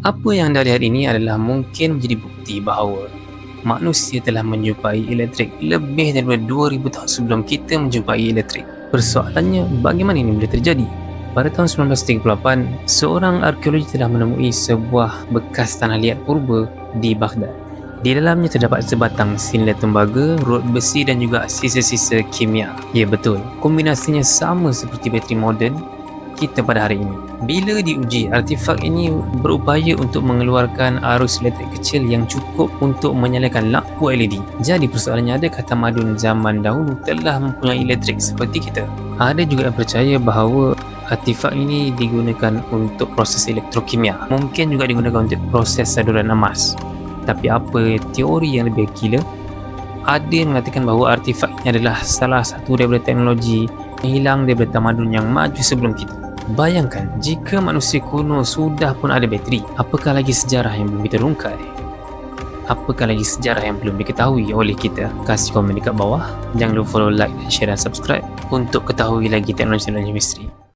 Apa yang anda lihat ini adalah mungkin menjadi bukti bahawa manusia telah menjumpai elektrik lebih daripada 2000 tahun sebelum kita menjumpai elektrik. Persoalannya, bagaimana ini boleh terjadi? Pada tahun 1938, seorang arkeologi telah menemui sebuah bekas tanah liat purba di Baghdad. Di dalamnya terdapat sebatang silinder tembaga, rod besi dan juga sisa-sisa kimia. Ya betul, kombinasinya sama seperti bateri moden kita pada hari ini. Bila diuji, artifak ini berupaya untuk mengeluarkan arus elektrik kecil yang cukup untuk menyalakan lampu LED. Jadi persoalannya, adakah tamadun zaman dahulu telah mempunyai elektrik seperti kita? Ada juga yang percaya bahawa artifak ini digunakan untuk proses elektrokimia. Mungkin juga digunakan untuk proses saduran emas. Tapi apa teori yang lebih gila? Ada yang mengatakan bahawa artifak ini adalah salah satu daripada teknologi yang hilang daripada tamadun yang maju sebelum kita. Bayangkan, jika manusia kuno sudah pun ada bateri, apakah lagi sejarah yang belum kita rungkai? Apakah lagi sejarah yang belum diketahui oleh kita? Kasih komen dekat bawah. Jangan lupa follow, like, share dan subscribe untuk ketahui lagi teknologi-teknologi misteri.